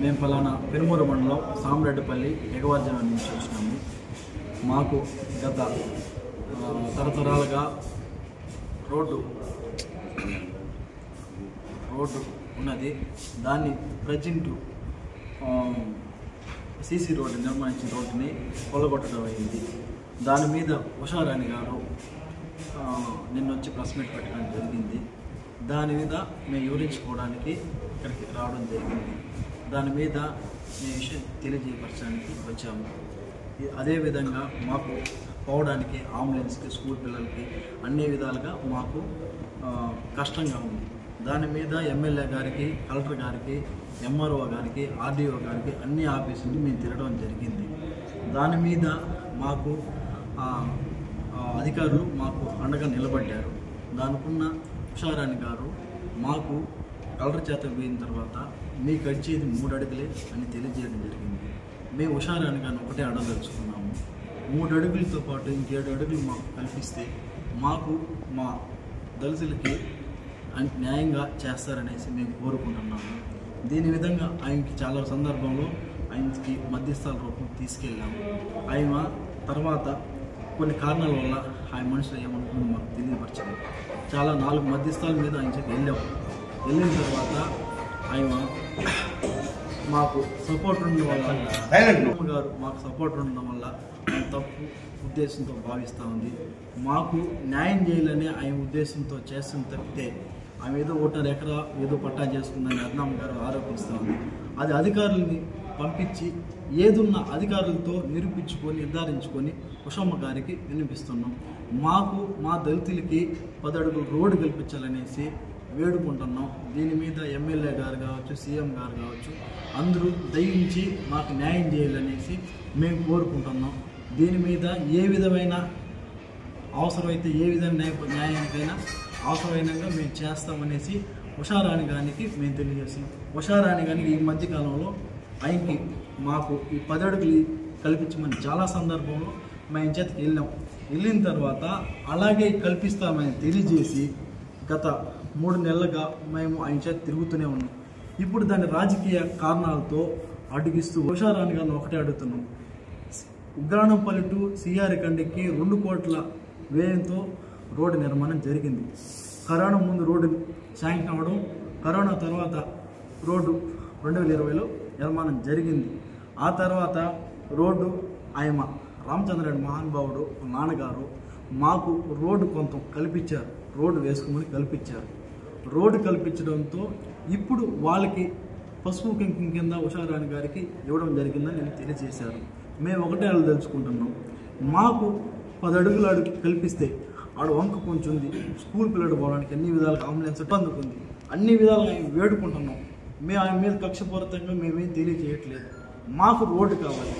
మేము పలానా పెరుమూరు మండలం సామరెడ్డిపల్లి ఎగవర్జన నుంచి వచ్చినాము. మాకు గత తరతరాలుగా రోడ్డు ఉన్నది. దాన్ని ప్రజెంట్ సీసీ రోడ్డు నిర్మించిన రోడ్డుని కొల్లగొట్టడం అయింది. దాని మీద ఉషారాణి గారు నిన్నొచ్చి ప్రెస్ మీట్ పెట్టడం జరిగింది. దాని మీద మేము వివరించుకోవడానికి ఇక్కడికి రావడం జరిగింది. దాని మీద మేము విషయం తెలియజేయపరచడానికి వచ్చాము. అదేవిధంగా మాకు పోవడానికి అంబులెన్స్కి, స్కూల్ పిల్లలకి అన్ని విధాలుగా మాకు కష్టంగా ఉంది. దాని మీద ఎమ్మెల్యే గారికి, కలెక్టర్ గారికి, ఎంఆర్ఓ గారికి, ఆర్డీఓ గారికి అన్ని ఆఫీసులు మేము తిరగడం జరిగింది. దాని మీద మాకు అధికారులు మాకు అండగా నిలబడ్డారు. దానికున్న ఉషారాణి గారు మాకు కలెక్టర్ చేత పోయిన తర్వాత మీకు గడిచేది 3 అడుగులే అని తెలియజేయడం జరిగింది. మేము ఉషారాణి గారిని ఒకటే అడగదలుచుకున్నాము. 3 అడుగులతో పాటు ఇంక7 అడుగులు మాకు కల్పిస్తే మాకు మా దళితులకి న్యాయంగా చేస్తారనేసి మేము కోరుకుంటున్నాము. దీని విధంగా ఆయనకి చాలా సందర్భంలో ఆయనకి మధ్యస్థాల రూపం తీసుకెళ్ళాము. ఆయన తర్వాత కొన్ని కారణాల వల్ల ఆయన మనుషులు ఏమనుకుందో మాకు తెలియపరచాము. చాలా 4 మధ్యస్థాల మీద ఆయన చెప్పి వెళ్ళిన తర్వాత ఆయన మాకు సపోర్ట్ ఉండడం వల్ల గారు మాకు సపోర్ట్ ఉండడం వల్ల ఆయన తప్పు ఉద్దేశంతో భావిస్తూ ఉంది. మాకు న్యాయం చేయాలని ఆయన ఉద్దేశంతో చేస్తుంది తప్పితే ఆమె ఏదో 1.5 ఎకరా ఏదో పట్టా చేసుకుందని అర్ణమ్మ గారు ఆరోపిస్తూ ఉంది. అది అధికారులని పంపించి ఏదున్న అధికారులతో నిరూపించుకొని నిర్ధారించుకొని ఉషమ్మ గారికి వినిపిస్తున్నాం. మాకు మా దళితులకి 10 అడుగులు రోడ్డు కల్పించాలనేసి వేడుకుంటున్నాం. దీని మీద ఎమ్మెల్యే గారు కావచ్చు, సీఎం గారు కావచ్చు, అందరూ దయించి మాకు న్యాయం చేయాలనేసి మేము కోరుకుంటున్నాం. దీని మీద ఏ విధమైన అవసరమైతే ఏ విధమైన న్యాయానికైనా అవసరమైనగా మేము చేస్తామనేసి ఉషారాణి గారికి మేము తెలియజేస్తున్నాం. ఉషారాణి గారికి ఈ మధ్యకాలంలో ఆయనకి మాకు ఈ 10 అడుగులు కల్పించమని చాలా సందర్భంలో మేము చేతికి వెళ్ళిన తర్వాత అలాగే కల్పిస్తామని తెలియజేసి గత 3 నెలలుగా మేము ఆయన చేతి తిరుగుతూనే ఉన్నాం. ఇప్పుడు దాని రాజకీయ కారణాలతో అడ్డుగిస్తూ ఉషారాణి గారిని ఒకటే అడుగుతున్నాం. ఉగ్రాణంపల్లి టు సిఆర్ కండికి 2 కోట్ల వ్యయంతో రోడ్డు నిర్మాణం జరిగింది. కరోనా ముందు రోడ్డు శాంక్షన్ అవ్వడం, కరోనా తర్వాత రోడ్డు 2020లో నిర్మాణం జరిగింది. ఆ తర్వాత రోడ్డు ఆయన రామచంద్రరెడ్డి మహానుభావుడు నాన్నగారు మాకు రోడ్డు కొంత కల్పించారు. రోడ్డు వేసుకోమని కల్పించారు. రోడ్డు కల్పించడంతో ఇప్పుడు వాళ్ళకి పసుపు కుంకుమ కింద ఉషారాణి గారికి ఇవ్వడం జరిగిందని నేను తెలియజేశారు. మేము ఒకటే తెలుసుకుంటున్నాం. మాకు 10 అడుగులు అడుగు కల్పిస్తే ఆడ వంక కొంచెం ఉంది, స్కూల్ పిల్లలు పోవడానికి అన్ని విధాలుగా అంబులెన్స్ అందుకుంది. అన్ని విధాలుగా ఆయన వేడుకుంటున్నాం. మేము ఆయన మీద కక్షపూరితంగా మేమేం తెలియజేయట్లేదు. మాకు రోడ్డు కావాలి,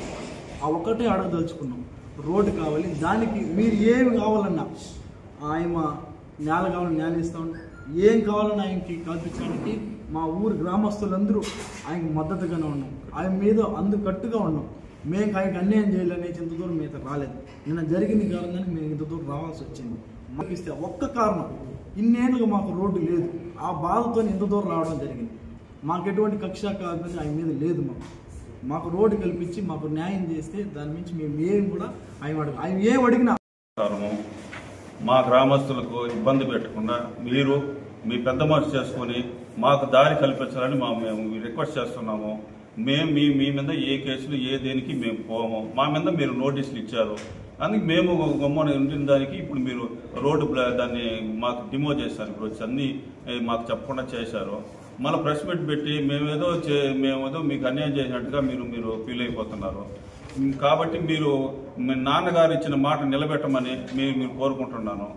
ఆ ఒక్కటే అడగదలుచుకున్నాం. రోడ్డు కావాలి. దానికి మీరు ఏమి కావాలన్నా ఆయన నేల కావాలని నేల ఇస్తాం, ఏం కావాలని ఆయనకి కల్పించడానికి మా ఊరు గ్రామస్తులందరూ ఆయనకు మద్దతుగానే ఉన్నాం. ఆయన మీద అందుకట్టుగా ఉన్నాం. మేము ఆయనకి అన్యాయం చేయాలనే ఇంత దూరం మీద రాలేదు. నిన్న జరిగింది కారణానికి మేము ఇంత దూరం రావాల్సి వచ్చింది. మాకు ఇస్తే ఒక్క కారణం, ఇన్నేళ్ళుగా మాకు రోడ్డు లేదు. ఆ బాధతో ఇంత దూరం రావడం జరిగింది. మాకు ఎటువంటి కక్ష కాదు ఆయన మీద లేదు. మాకు రోడ్డు కల్పించి మాకు న్యాయం చేస్తే దాని నుంచి మేము ఏం కూడా ఆయన ఏం అడిగినా మా గ్రామస్తులకు ఇబ్బంది పెట్టకుండా మీరు మీ పెద్ద మనసు చేసుకొని మాకు దారి కల్పించాలని మేము రిక్వెస్ట్ చేస్తున్నాము. మేము మీ మీద ఏ కేసులు ఏ దేనికి మేము పోము. మా మీద మీరు నోటీసులు ఇచ్చారు, అందుకే మేము గమ్మని ఉండిన దానికి ఇప్పుడు మీరు రోడ్డు దాన్ని మాకు డిమో చేశారు. ఇప్పుడు వచ్చి అన్నీ మాకు చెప్పకుండా చేశారు. మళ్ళీ ప్రెస్ మీట్ పెట్టి మేమేదో మీకు అన్యాయం చేసినట్టుగా మీరు ఫీల్ అయిపోతున్నారు. కాబట్టి మీరు మీ నాన్నగారు ఇచ్చిన మాట నిలబెట్టమని మీరు కోరుకుంటున్నాను.